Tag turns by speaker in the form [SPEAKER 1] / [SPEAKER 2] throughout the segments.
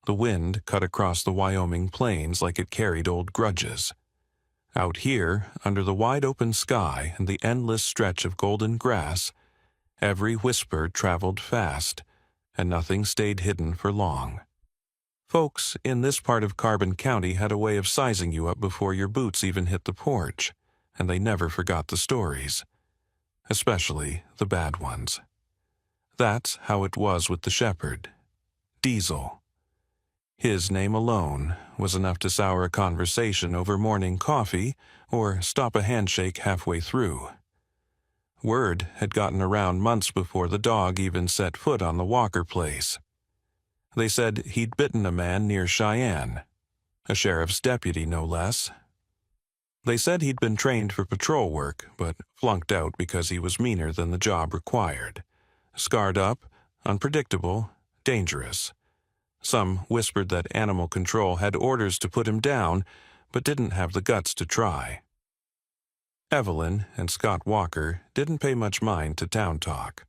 [SPEAKER 1] The wind cut across the Wyoming plains like it carried old grudges. Out here, under the wide-open sky and the endless stretch of golden grass, every whisper traveled fast, and nothing stayed hidden for long. Folks in this part of Carbon County had a way of sizing you up before your boots even hit the porch, and they never forgot the stories, especially the bad ones. That's how it was with the shepherd, Diesel. His name alone was enough to sour a conversation over morning coffee or stop a handshake halfway through. Word had gotten around months before the dog even set foot on the Walker place. They said he'd bitten a man near Cheyenne, a sheriff's deputy no less. They said he'd been trained for patrol work, but flunked out because he was meaner than the job required. Scarred up, unpredictable, dangerous. Some whispered that animal control had orders to put him down, but didn't have the guts to try. Evelyn and Scott Walker didn't pay much mind to town talk.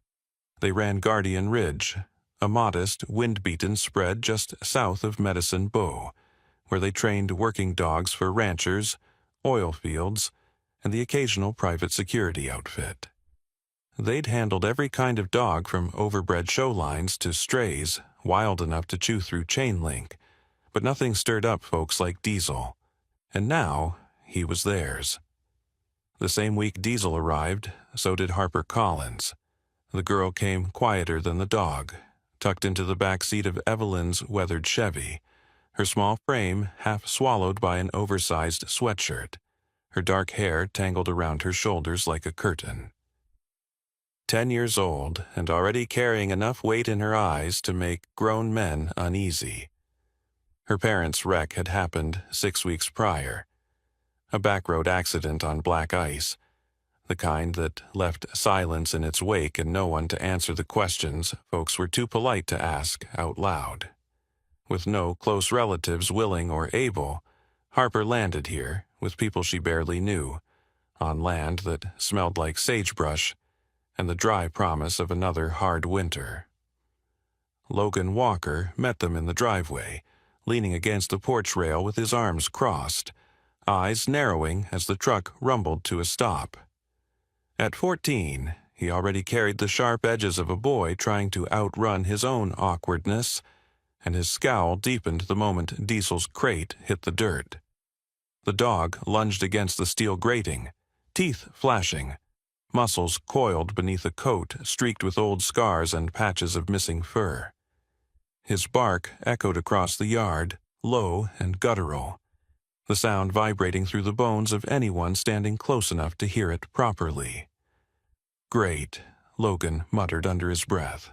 [SPEAKER 1] They ran Guardian Ridge, a modest, wind-beaten spread just south of Medicine Bow, where they trained working dogs for ranchers, oil fields, and the occasional private security outfit. They'd handled every kind of dog from overbred show lines to strays, wild enough to chew through chain link, but nothing stirred up folks like Diesel, and now he was theirs. The same week Diesel arrived, so did Harper Collins. The girl came quieter than the dog, tucked into the back seat of Evelyn's weathered Chevy, her small frame half swallowed by an oversized sweatshirt, her dark hair tangled around her shoulders like a curtain. 10 years old and already carrying enough weight in her eyes to make grown men uneasy. Her parents' wreck had happened 6 weeks prior. A backroad accident on black ice, the kind that left silence in its wake and no one to answer the questions folks were too polite to ask out loud. With no close relatives willing or able, Harper landed here with people she barely knew, on land that smelled like sagebrush and the dry promise of another hard winter. Logan Walker met them in the driveway, leaning against the porch rail with his arms crossed, eyes narrowing as the truck rumbled to a stop. At 14, he already carried the sharp edges of a boy trying to outrun his own awkwardness, and his scowl deepened the moment Diesel's crate hit the dirt. The dog lunged against the steel grating, teeth flashing, muscles coiled beneath a coat streaked with old scars and patches of missing fur. His bark echoed across the yard, low and guttural, the sound vibrating through the bones of anyone standing close enough to hear it properly. "Great," Logan muttered under his breath.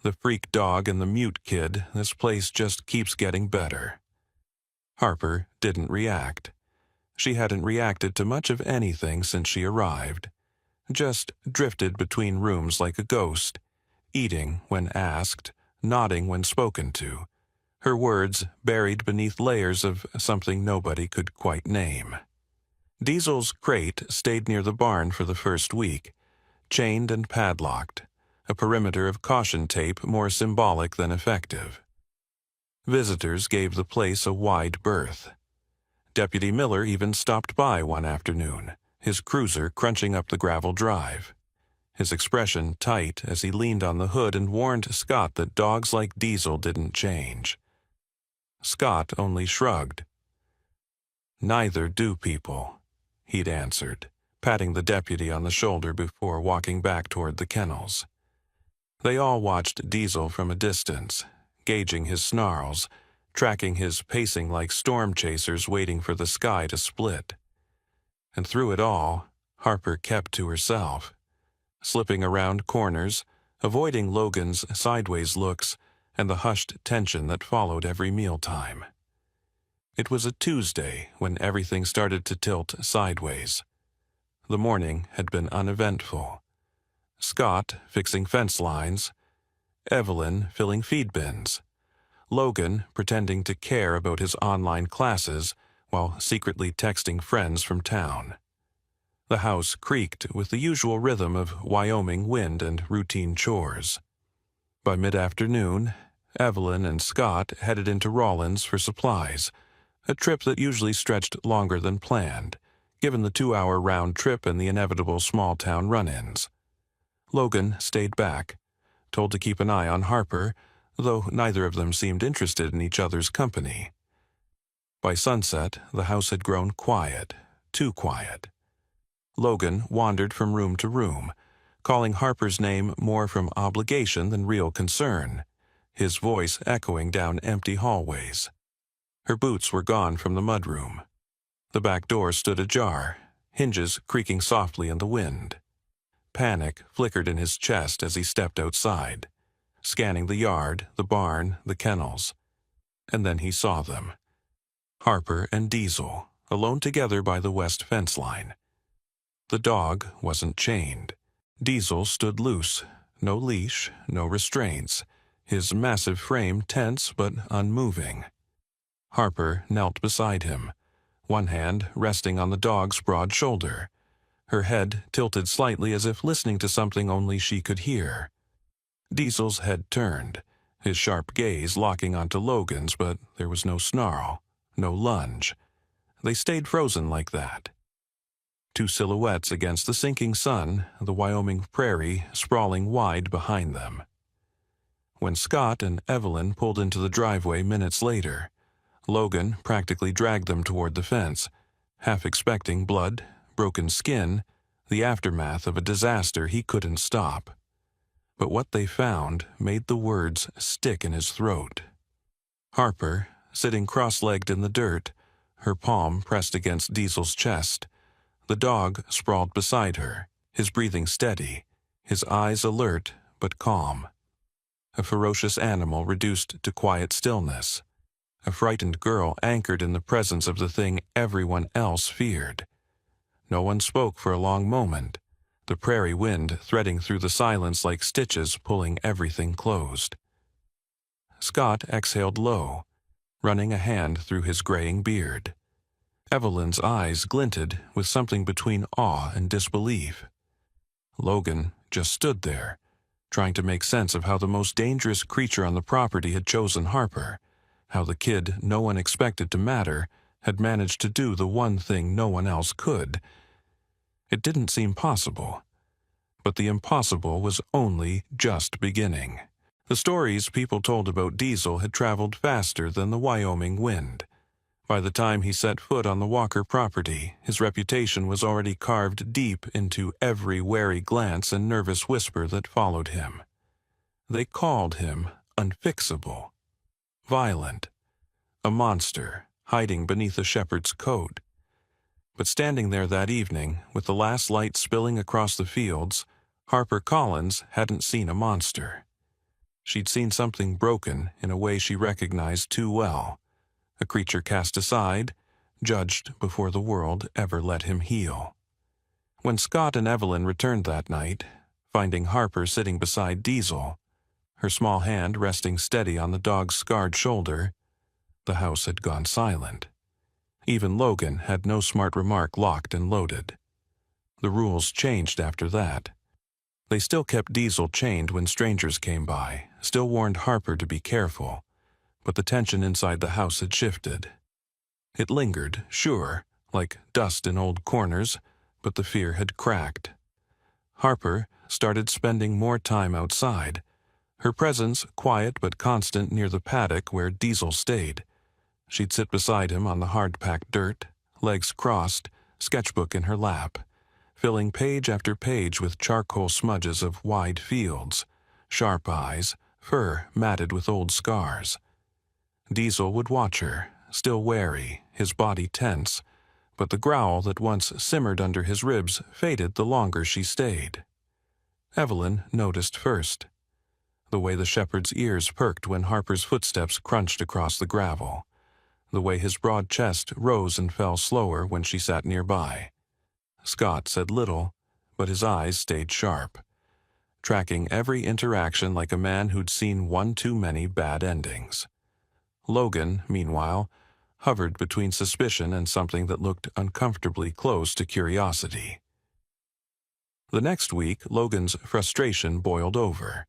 [SPEAKER 1] "The freak dog and the mute kid, this place just keeps getting better." Harper didn't react. She hadn't reacted to much of anything since she arrived. Just drifted between rooms like a ghost, eating when asked, nodding when spoken to, her words buried beneath layers of something nobody could quite name. Diesel's crate stayed near the barn for the first week, chained and padlocked, a perimeter of caution tape more symbolic than effective. Visitors gave the place a wide berth. Deputy Miller even stopped by one afternoon, his cruiser crunching up the gravel drive, his expression tight as he leaned on the hood and warned Scott that dogs like Diesel didn't change. Scott only shrugged. "Neither do people," he'd answered, patting the deputy on the shoulder before walking back toward the kennels. They all watched Diesel from a distance, gauging his snarls, tracking his pacing like storm chasers waiting for the sky to split. And through it all, Harper kept to herself, slipping around corners, avoiding Logan's sideways looks and the hushed tension that followed every mealtime. It was a Tuesday when everything started to tilt sideways. The morning had been uneventful. Scott fixing fence lines, Evelyn filling feed bins, Logan pretending to care about his online classes while secretly texting friends from town. The house creaked with the usual rhythm of Wyoming wind and routine chores. By mid-afternoon, Evelyn and Scott headed into Rawlins for supplies, a trip that usually stretched longer than planned, given the 2-hour round trip and the inevitable small-town run-ins. Logan stayed back, told to keep an eye on Harper, though neither of them seemed interested in each other's company. By sunset, the house had grown quiet, too quiet. Logan wandered from room to room, calling Harper's name more from obligation than real concern, his voice echoing down empty hallways. Her boots were gone from the mudroom. The back door stood ajar, hinges creaking softly in the wind. Panic flickered in his chest as he stepped outside, scanning the yard, the barn, the kennels. And then he saw them. Harper and Diesel, alone together by the west fence line. The dog wasn't chained. Diesel stood loose, no leash, no restraints, his massive frame tense but unmoving. Harper knelt beside him, one hand resting on the dog's broad shoulder, her head tilted slightly as if listening to something only she could hear. Diesel's head turned, his sharp gaze locking onto Logan's, but there was no snarl, no lunge. They stayed frozen like that. Two silhouettes against the sinking sun, the Wyoming prairie sprawling wide behind them. When Scott and Evelyn pulled into the driveway minutes later, Logan practically dragged them toward the fence, half expecting blood, broken skin, the aftermath of a disaster he couldn't stop. But what they found made the words stick in his throat. Harper, sitting cross-legged in the dirt, her palm pressed against Diesel's chest, the dog sprawled beside her, his breathing steady, his eyes alert but calm. A ferocious animal reduced to quiet stillness, a frightened girl anchored in the presence of the thing everyone else feared. No one spoke for a long moment, the prairie wind threading through the silence like stitches pulling everything closed. Scott exhaled low, running a hand through his graying beard. Evelyn's eyes glinted with something between awe and disbelief. Logan just stood there, trying to make sense of how the most dangerous creature on the property had chosen Harper, how the kid no one expected to matter had managed to do the one thing no one else could. It didn't seem possible, but the impossible was only just beginning. The stories people told about Diesel had traveled faster than the Wyoming wind. By the time he set foot on the Walker property, his reputation was already carved deep into every wary glance and nervous whisper that followed him. They called him unfixable, violent, a monster hiding beneath a shepherd's coat. But standing there that evening, with the last light spilling across the fields, Harper Collins hadn't seen a monster. She'd seen something broken in a way she recognized too well, a creature cast aside, judged before the world ever let him heal. When Scott and Evelyn returned that night, finding Harper sitting beside Diesel, her small hand resting steady on the dog's scarred shoulder, the house had gone silent. Even Logan had no smart remark locked and loaded. The rules changed after that. They still kept Diesel chained when strangers came by, still warned Harper to be careful, but the tension inside the house had shifted. It lingered, sure, like dust in old corners, but the fear had cracked. Harper started spending more time outside, her presence quiet but constant near the paddock where Diesel stayed. She'd sit beside him on the hard-packed dirt, legs crossed, sketchbook in her lap, filling page after page with charcoal smudges of wide fields, sharp eyes, fur matted with old scars. Diesel would watch her, still wary, his body tense, but the growl that once simmered under his ribs faded the longer she stayed. Evelyn noticed first, the way the shepherd's ears perked when Harper's footsteps crunched across the gravel, the way his broad chest rose and fell slower when she sat nearby. Scott said little, but his eyes stayed sharp, tracking every interaction like a man who'd seen one too many bad endings. Logan, meanwhile, hovered between suspicion and something that looked uncomfortably close to curiosity. The next week, Logan's frustration boiled over.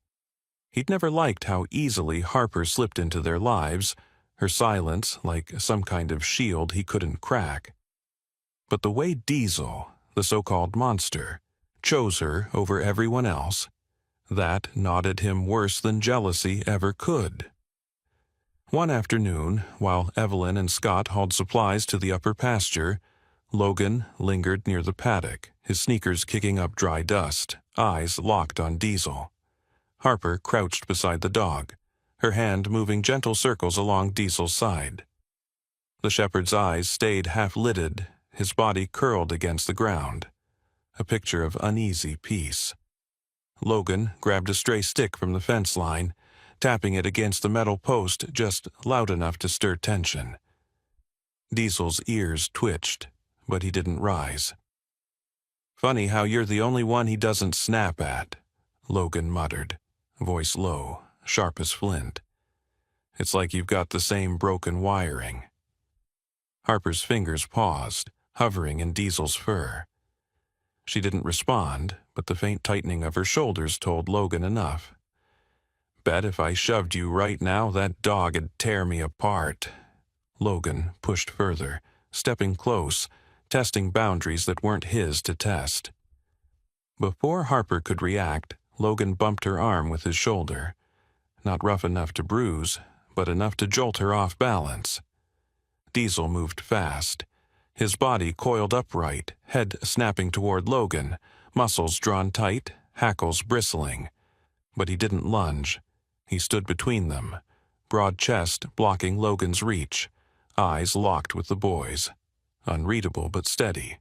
[SPEAKER 1] He'd never liked how easily Harper slipped into their lives, her silence like some kind of shield he couldn't crack. But the way Diesel, the so-called monster, chose her over everyone else, that gnawed him worse than jealousy ever could. One afternoon, while Evelyn and Scott hauled supplies to the upper pasture, Logan lingered near the paddock, his sneakers kicking up dry dust, eyes locked on Diesel. Harper crouched beside the dog, her hand moving gentle circles along Diesel's side. The shepherd's eyes stayed half-lidded, his body curled against the ground, a picture of uneasy peace. Logan grabbed a stray stick from the fence line, tapping it against the metal post just loud enough to stir tension. Diesel's ears twitched, but he didn't rise. "Funny how you're the only one he doesn't snap at," Logan muttered, voice low, sharp as flint. "It's like you've got the same broken wiring." Harper's fingers paused, hovering in Diesel's fur. She didn't respond, but the faint tightening of her shoulders told Logan enough. "Bet if I shoved you right now, that dog'd tear me apart." Logan pushed further, stepping close, testing boundaries that weren't his to test. Before Harper could react, Logan bumped her arm with his shoulder. Not rough enough to bruise, but enough to jolt her off balance. Diesel moved fast, his body coiled upright, head snapping toward Logan, muscles drawn tight, hackles bristling. But he didn't lunge. He stood between them, broad chest blocking Logan's reach, eyes locked with the boy's, unreadable but steady.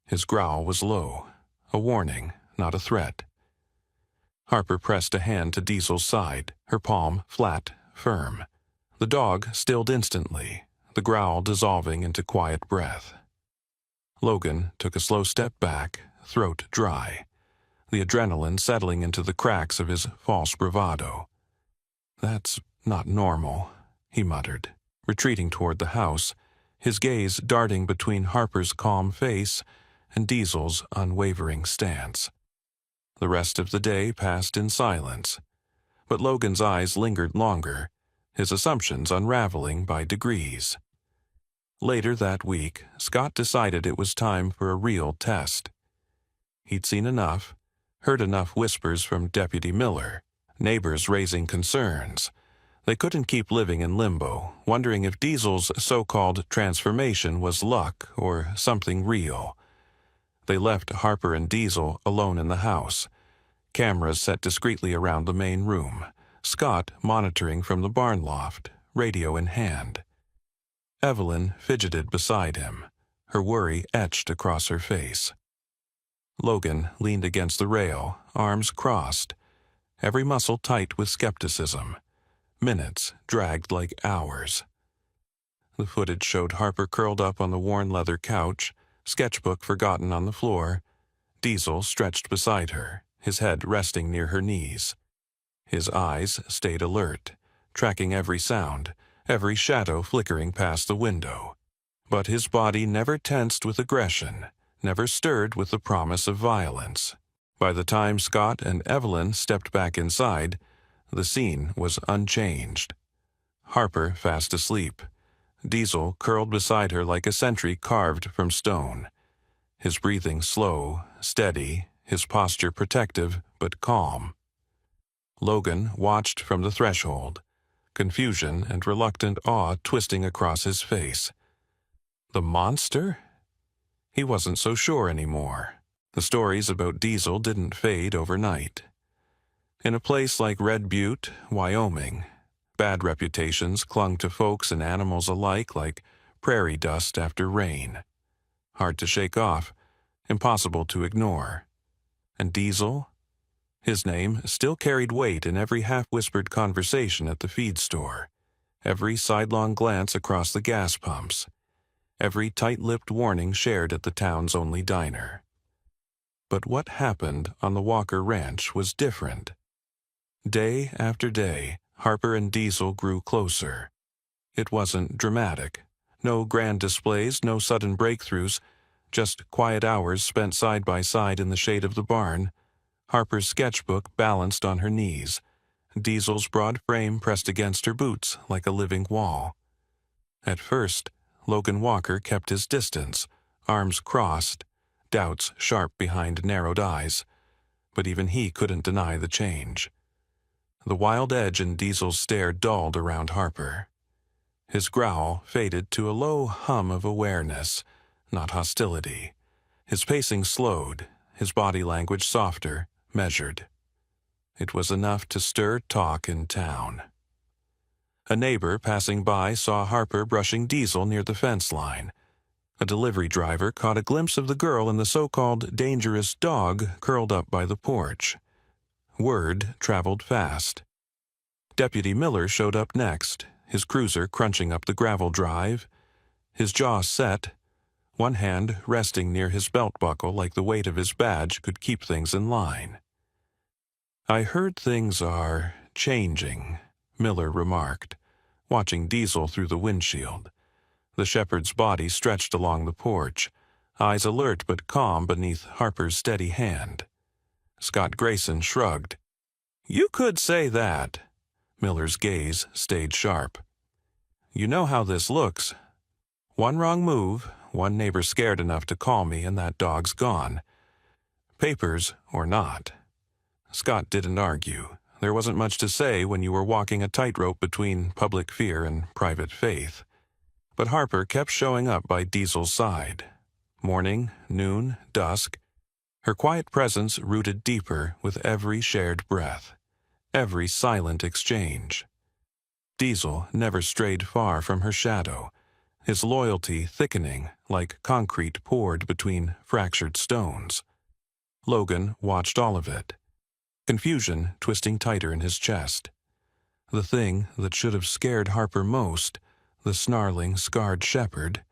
[SPEAKER 1] His growl was low, a warning, not a threat. Harper pressed a hand to Diesel's side, her palm flat, firm. The dog stilled instantly, the growl dissolving into quiet breath. Logan took a slow step back, throat dry, the adrenaline settling into the cracks of his false bravado. "That's not normal," he muttered, retreating toward the house, his gaze darting between Harper's calm face and Diesel's unwavering stance. The rest of the day passed in silence, but Logan's eyes lingered longer, his assumptions unraveling by degrees. Later that week, Scott decided it was time for a real test. He'd seen enough, heard enough whispers from Deputy Miller, neighbors raising concerns. They couldn't keep living in limbo, wondering if Diesel's so-called transformation was luck or something real. They left Harper and Diesel alone in the house, cameras set discreetly around the main room, Scott monitoring from the barn loft, radio in hand. Evelyn fidgeted beside him, her worry etched across her face. Logan leaned against the rail, arms crossed, every muscle tight with skepticism. Minutes dragged like hours. The footage showed Harper curled up on the worn leather couch, sketchbook forgotten on the floor, Diesel stretched beside her, his head resting near her knees. His eyes stayed alert, tracking every sound, every shadow flickering past the window. But his body never tensed with aggression, never stirred with the promise of violence. By the time Scott and Evelyn stepped back inside, the scene was unchanged. Harper fast asleep, Diesel curled beside her like a sentry carved from stone, his breathing slow, steady, his posture protective but calm. Logan watched from the threshold, confusion and reluctant awe twisting across his face. The monster? He wasn't so sure anymore. The stories about Diesel didn't fade overnight. In a place like Red Butte, Wyoming, bad reputations clung to folks and animals alike like prairie dust after rain. Hard to shake off, impossible to ignore. And Diesel? His name still carried weight in every half-whispered conversation at the feed store, every sidelong glance across the gas pumps, every tight-lipped warning shared at the town's only diner. But what happened on the Walker Ranch was different. Day after day, Harper and Diesel grew closer. It wasn't dramatic. No grand displays, no sudden breakthroughs, just quiet hours spent side by side in the shade of the barn, Harper's sketchbook balanced on her knees, Diesel's broad frame pressed against her boots like a living wall. At first, Logan Walker kept his distance, arms crossed, doubts sharp behind narrowed eyes, but even he couldn't deny the change. The wild edge in Diesel's stare dulled around Harper. His growl faded to a low hum of awareness, not hostility. His pacing slowed, his body language softer, measured. It was enough to stir talk in town. A neighbor passing by saw Harper brushing Diesel near the fence line. A delivery driver caught a glimpse of the girl and the so-called dangerous dog curled up by the porch. Word traveled fast. Deputy Miller showed up next, his cruiser crunching up the gravel drive, his jaw set, one hand resting near his belt buckle like the weight of his badge could keep things in line. "I heard things are changing," Miller remarked, watching Diesel through the windshield. The shepherd's body stretched along the porch, eyes alert but calm beneath Harper's steady hand. Scott Grayson shrugged. "You could say that." Miller's gaze stayed sharp. "You know how this looks. One wrong move, one neighbor scared enough to call me, and that dog's gone. Papers or not." Scott didn't argue. There wasn't much to say when you were walking a tightrope between public fear and private faith. But Harper kept showing up by Diesel's side. Morning, noon, dusk. Her quiet presence rooted deeper with every shared breath, every silent exchange. Diesel never strayed far from her shadow, his loyalty thickening like concrete poured between fractured stones. Logan watched all of it, confusion twisting tighter in his chest. The thing that should have scared Harper most, the snarling, scarred shepherd,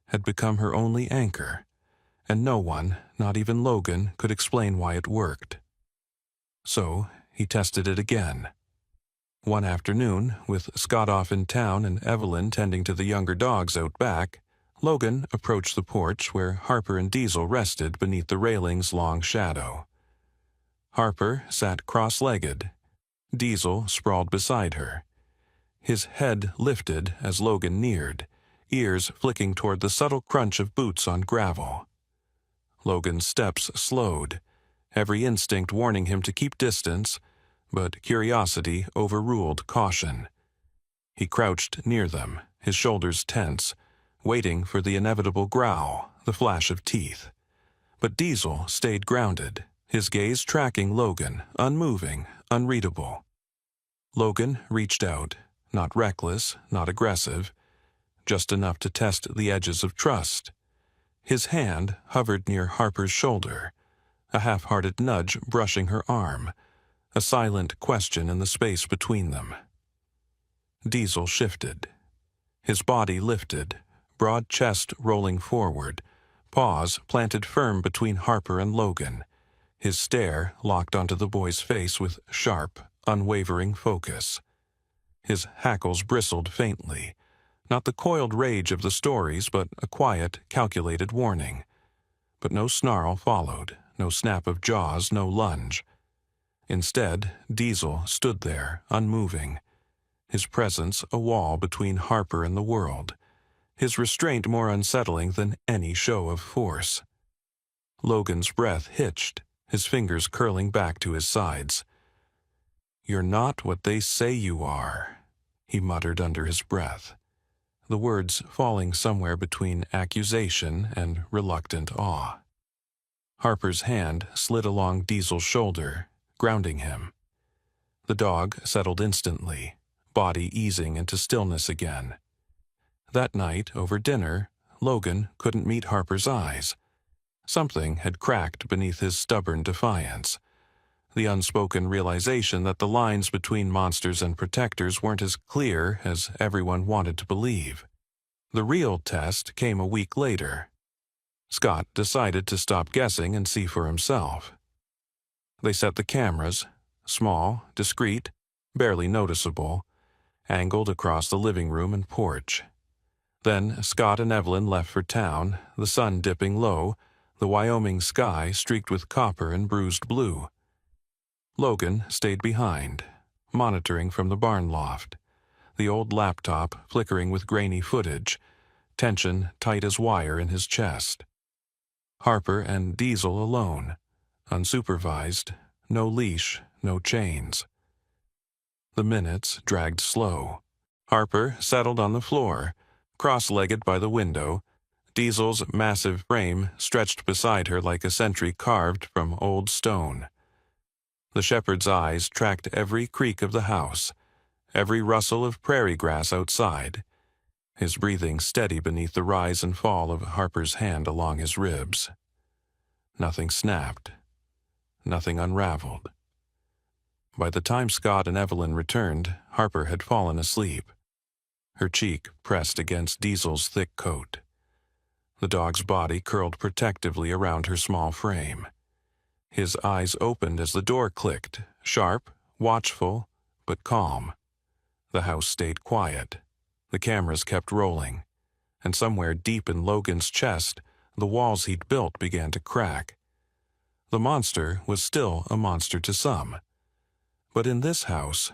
[SPEAKER 1] had become her only anchor, and no one, not even Logan, could explain why it worked. So he tested it again. One afternoon, with Scott off in town and Evelyn tending to the younger dogs out back, Logan approached the porch where Harper and Diesel rested beneath the railing's long shadow. Harper sat cross-legged. Diesel sprawled beside her. His head lifted as Logan neared, ears flicking toward the subtle crunch of boots on gravel. Logan's steps slowed, every instinct warning him to keep distance, but curiosity overruled caution. He crouched near them, his shoulders tense, waiting for the inevitable growl, the flash of teeth. But Diesel stayed grounded, his gaze tracking Logan, unmoving, unreadable. Logan reached out, not reckless, not aggressive, just enough to test the edges of trust. His hand hovered near Harper's shoulder, a half-hearted nudge brushing her arm, a silent question in the space between them. Diesel shifted. His body lifted, broad chest rolling forward, paws planted firm between Harper and Logan, his stare locked onto the boy's face with sharp, unwavering focus. His hackles bristled faintly, not the coiled rage of the stories, but a quiet, calculated warning. But no snarl followed, no snap of jaws, no lunge. Instead, Diesel stood there, unmoving, his presence a wall between Harper and the world, his restraint more unsettling than any show of force. Logan's breath hitched, his fingers curling back to his sides. "You're not what they say you are," he muttered under his breath, the words falling somewhere between accusation and reluctant awe. Harper's hand slid along Diesel's shoulder, grounding him. The dog settled instantly, body easing into stillness again. That night, over dinner, Logan couldn't meet Harper's eyes. Something had cracked beneath his stubborn defiance, the unspoken realization that the lines between monsters and protectors weren't as clear as everyone wanted to believe. The real test came a week later. Scott decided to stop guessing and see for himself. They set the cameras, small, discreet, barely noticeable, angled across the living room and porch. Then Scott and Evelyn left for town, the sun dipping low, the Wyoming sky streaked with copper and bruised blue. Logan stayed behind, monitoring from the barn loft, the old laptop flickering with grainy footage, tension tight as wire in his chest. Harper and Diesel alone, unsupervised, no leash, no chains. The minutes dragged slow. Harper settled on the floor, cross-legged by the window, Diesel's massive frame stretched beside her like a sentry carved from old stone. The shepherd's eyes tracked every creak of the house, every rustle of prairie grass outside, his breathing steady beneath the rise and fall of Harper's hand along his ribs. Nothing snapped. Nothing unraveled. By the time Scott and Evelyn returned, Harper had fallen asleep, her cheek pressed against Diesel's thick coat. The dog's body curled protectively around her small frame. His eyes opened as the door clicked, sharp, watchful, but calm. The house stayed quiet. The cameras kept rolling, and somewhere deep in Logan's chest, the walls he'd built began to crack. The monster was still a monster to some. But in this house,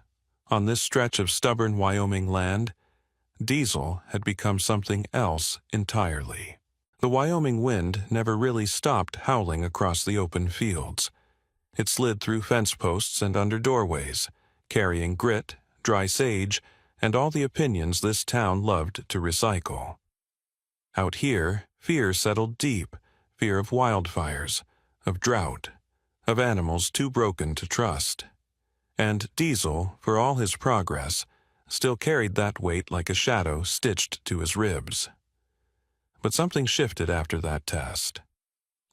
[SPEAKER 1] on this stretch of stubborn Wyoming land, Diesel had become something else entirely. The Wyoming wind never really stopped howling across the open fields. It slid through fence posts and under doorways, carrying grit, dry sage, and all the opinions this town loved to recycle. Out here, fear settled deep, fear of wildfires, of drought, of animals too broken to trust. And Diesel, for all his progress, still carried that weight like a shadow stitched to his ribs. But something shifted after that test.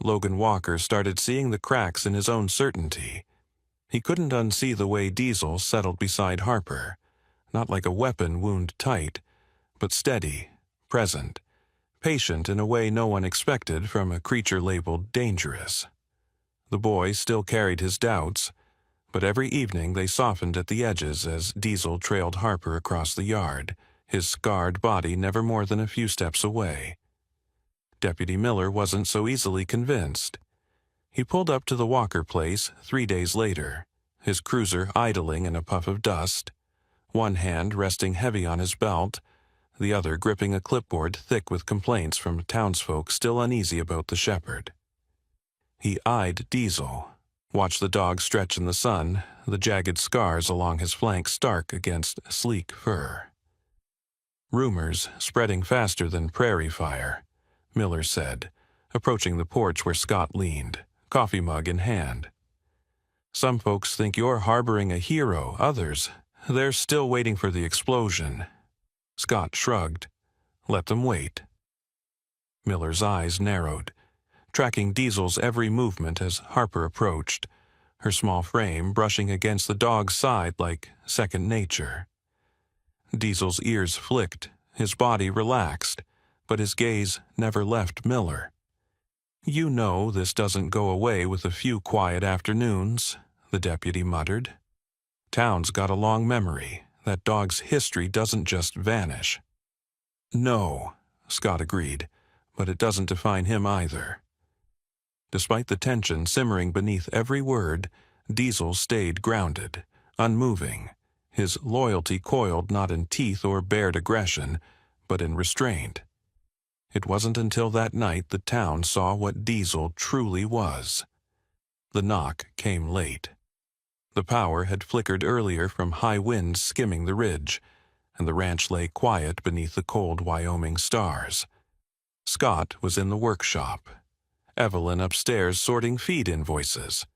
[SPEAKER 1] Logan Walker started seeing the cracks in his own certainty. He couldn't unsee the way Diesel settled beside Harper, not like a weapon wound tight, but steady, present, patient in a way no one expected from a creature labeled dangerous. The boy still carried his doubts, but every evening they softened at the edges as Diesel trailed Harper across the yard, his scarred body never more than a few steps away. Deputy Miller wasn't so easily convinced. He pulled up to the Walker place 3 days later, his cruiser idling in a puff of dust, one hand resting heavy on his belt, the other gripping a clipboard thick with complaints from townsfolk still uneasy about the shepherd. He eyed Diesel, watched the dog stretch in the sun, the jagged scars along his flank stark against sleek fur. Rumors spreading faster than prairie fire, Miller said, approaching the porch where Scott leaned, coffee mug in hand. Some folks think you're harboring a hero, others, they're still waiting for the explosion. Scott shrugged. Let them wait. Miller's eyes narrowed, tracking Diesel's every movement as Harper approached, her small frame brushing against the dog's side like second nature. Diesel's ears flicked, his body relaxed, but his gaze never left Miller. You know this doesn't go away with a few quiet afternoons, the deputy muttered. Town's got a long memory. That dog's history doesn't just vanish. No, Scott agreed, but it doesn't define him either. Despite the tension simmering beneath every word, Diesel stayed grounded, unmoving, his loyalty coiled not in teeth or bared aggression, but in restraint. It wasn't until that night the town saw what Diesel truly was. The knock came late. The power had flickered earlier from high winds skimming the ridge, and the ranch lay quiet beneath the cold Wyoming stars. Scott was in the workshop, Evelyn upstairs sorting feed invoices.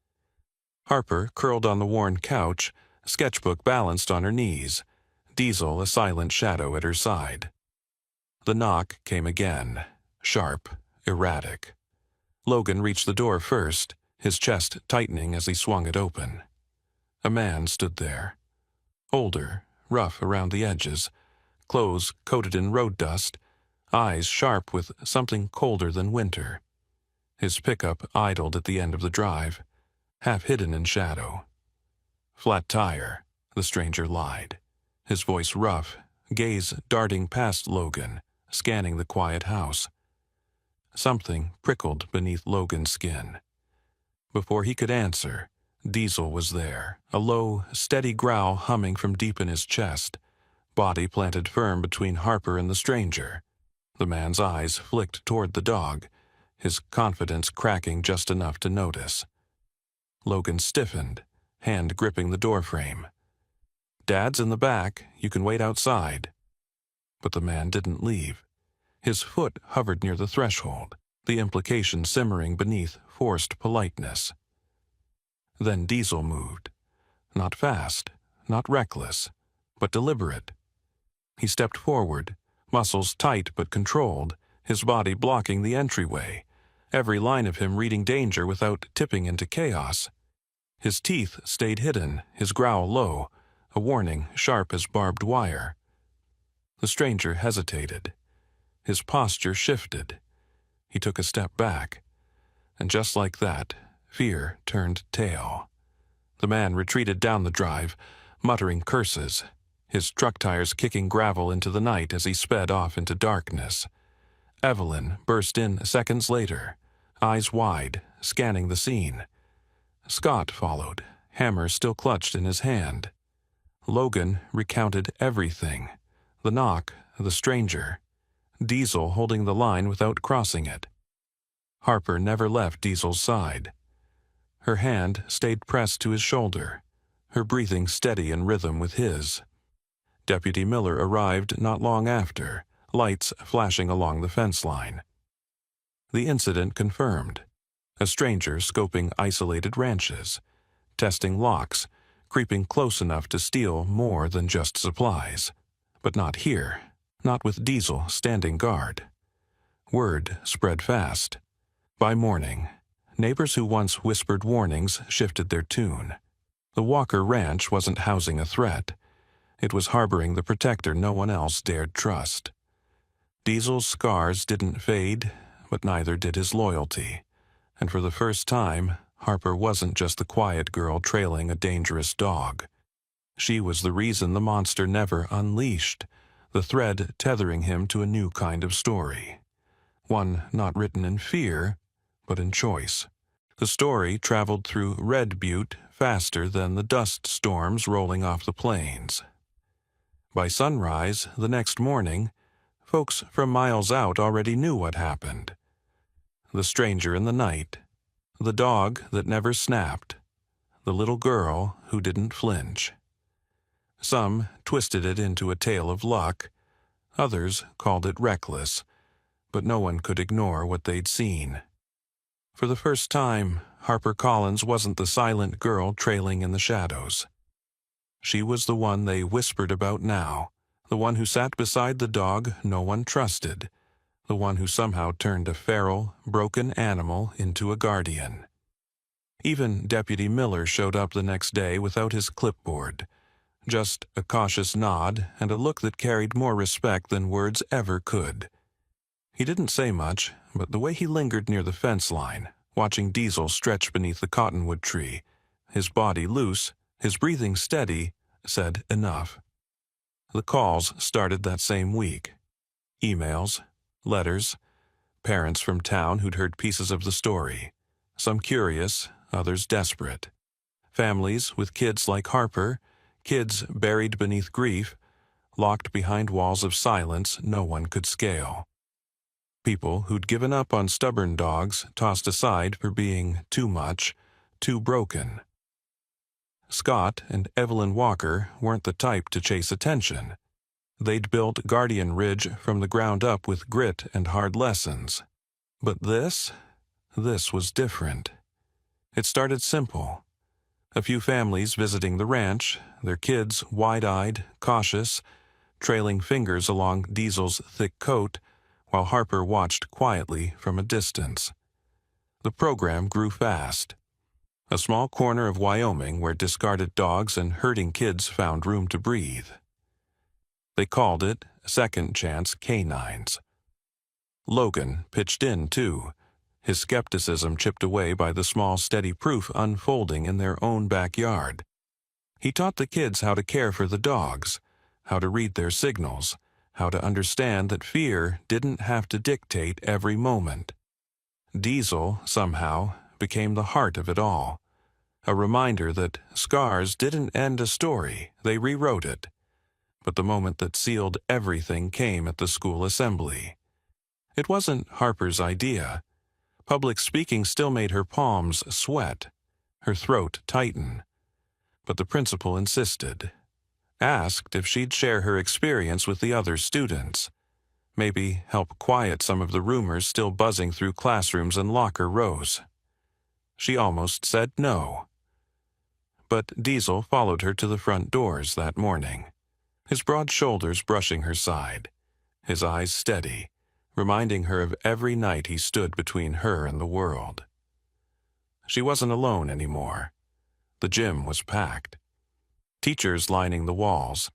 [SPEAKER 1] Harper curled on the worn couch, sketchbook balanced on her knees, Diesel a silent shadow at her side. The knock came again, sharp, erratic. Logan reached the door first, his chest tightening as he swung it open. A man stood there. Older, rough around the edges, clothes coated in road dust, eyes sharp with something colder than winter. His pickup idled at the end of the drive, half hidden in shadow. Flat tire, the stranger lied, his voice rough, gaze darting past Logan, scanning the quiet house. Something prickled beneath Logan's skin. Before he could answer, Diesel was there, a low, steady growl humming from deep in his chest, body planted firm between Harper and the stranger. The man's eyes flicked toward the dog, his confidence cracking just enough to notice. Logan stiffened, hand gripping the doorframe. "Dad's in the back. You can wait outside." But the man didn't leave. His foot hovered near the threshold, the implication simmering beneath forced politeness. Then Diesel moved. Not fast, not reckless, but deliberate. He stepped forward, muscles tight but controlled, his body blocking the entryway, every line of him reading danger without tipping into chaos. His teeth stayed hidden, his growl low, a warning sharp as barbed wire. The stranger hesitated. His posture shifted. He took a step back, and just like that, fear turned tail. The man retreated down the drive, muttering curses, his truck tires kicking gravel into the night as he sped off into darkness. Evelyn burst in seconds later, eyes wide, scanning the scene. Scott followed, hammer still clutched in his hand. Logan recounted everything: the knock, the stranger, Diesel holding the line without crossing it. Harper never left Diesel's side. Her hand stayed pressed to his shoulder, her breathing steady in rhythm with his. Deputy Miller arrived not long after, lights flashing along the fence line. The incident confirmed. A stranger scoping isolated ranches, testing locks, creeping close enough to steal more than just supplies. But not here, not with Diesel standing guard. Word spread fast. By morning, neighbors who once whispered warnings shifted their tune. The Walker Ranch wasn't housing a threat. It was harboring the protector no one else dared trust. Diesel's scars didn't fade, but neither did his loyalty. And for the first time, Harper wasn't just the quiet girl trailing a dangerous dog. She was the reason the monster never unleashed, the thread tethering him to a new kind of story. One not written in fear, but in choice. The story traveled through Red Butte faster than the dust storms rolling off the plains. By sunrise the next morning, folks from miles out already knew what happened. The stranger in the night, the dog that never snapped, the little girl who didn't flinch. Some twisted it into a tale of luck, others called it reckless, but no one could ignore what they'd seen. For the first time, Harper Collins wasn't the silent girl trailing in the shadows. She was the one they whispered about now, the one who sat beside the dog no one trusted, the one who somehow turned a feral, broken animal into a guardian. Even Deputy Miller showed up the next day without his clipboard, just a cautious nod and a look that carried more respect than words ever could. He didn't say much, but the way he lingered near the fence line, watching Diesel stretch beneath the cottonwood tree, his body loose, his breathing steady, said enough. The calls started that same week. Emails, letters, parents from town who'd heard pieces of the story, some curious, others desperate. Families with kids like Harper, kids buried beneath grief, locked behind walls of silence no one could scale. People who'd given up on stubborn dogs tossed aside for being too much, too broken. Scott and Evelyn Walker weren't the type to chase attention. They'd built Guardian Ridge from the ground up with grit and hard lessons. But this was different. It started simple. A few families visiting the ranch, their kids wide-eyed, cautious, trailing fingers along Diesel's thick coat, while Harper watched quietly from a distance. The program grew fast. A small corner of Wyoming where discarded dogs and herding kids found room to breathe. They called it Second Chance Canines. Logan pitched in, too, his skepticism chipped away by the small, steady proof unfolding in their own backyard. He taught the kids how to care for the dogs, how to read their signals, how to understand that fear didn't have to dictate every moment. Diesel, somehow, became the heart of it all, a reminder that scars didn't end a story, they rewrote it. But the moment that sealed everything came at the school assembly. It wasn't Harper's idea. Public speaking still made her palms sweat, her throat tighten. But the principal insisted, asked if she'd share her experience with the other students, maybe help quiet some of the rumors still buzzing through classrooms and locker rows. She almost said no. But Diesel followed her to the front doors that morning, his broad shoulders brushing her side, his eyes steady, reminding her of every night he stood between her and the world. She wasn't alone anymore. The gym was packed. Teachers lining the walls,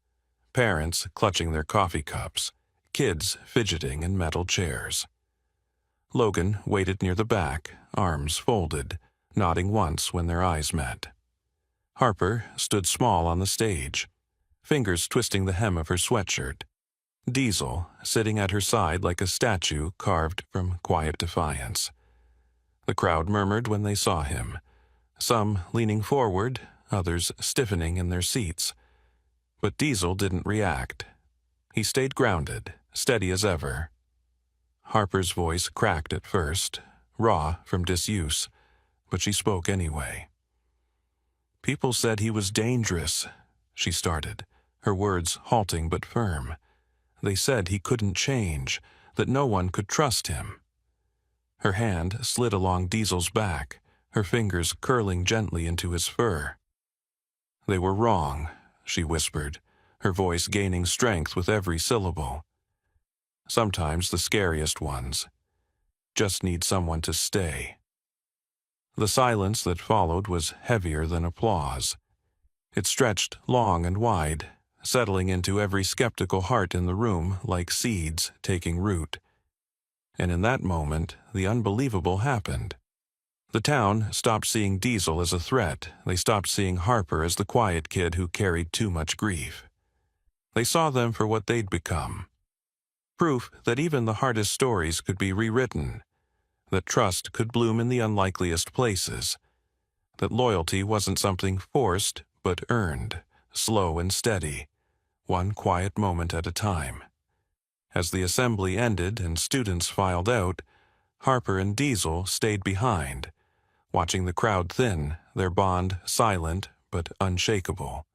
[SPEAKER 1] parents clutching their coffee cups, kids fidgeting in metal chairs. Logan waited near the back, arms folded, nodding once when their eyes met. Harper stood small on the stage, fingers twisting the hem of her sweatshirt. Diesel sitting at her side like a statue carved from quiet defiance. The crowd murmured when they saw him, some leaning forward, others stiffening in their seats. But Diesel didn't react. He stayed grounded, steady as ever. Harper's voice cracked at first, raw from disuse, but she spoke anyway. "People said he was dangerous," she started, her words halting but firm. "They said he couldn't change, that no one could trust him." Her hand slid along Diesel's back, her fingers curling gently into his fur. "They were wrong," she whispered, her voice gaining strength with every syllable. "Sometimes the scariest ones just need someone to stay." The silence that followed was heavier than applause. It stretched long and wide, settling into every skeptical heart in the room like seeds taking root. And in that moment, the unbelievable happened. The town stopped seeing Diesel as a threat. They stopped seeing Harper as the quiet kid who carried too much grief. They saw them for what they'd become. Proof that even the hardest stories could be rewritten, that trust could bloom in the unlikeliest places, that loyalty wasn't something forced but earned, slow and steady, one quiet moment at a time. As the assembly ended and students filed out, Harper and Diesel stayed behind, watching the crowd thin, their bond silent but unshakable.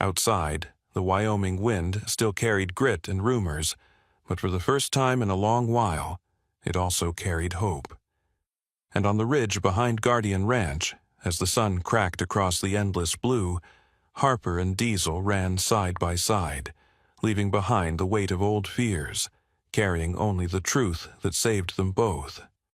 [SPEAKER 1] Outside, the Wyoming wind still carried grit and rumors, but for the first time in a long while, it also carried hope. And on the ridge behind Guardian Ranch, as the sun cracked across the endless blue, Harper and Diesel ran side by side, leaving behind the weight of old fears, carrying only the truth that saved them both.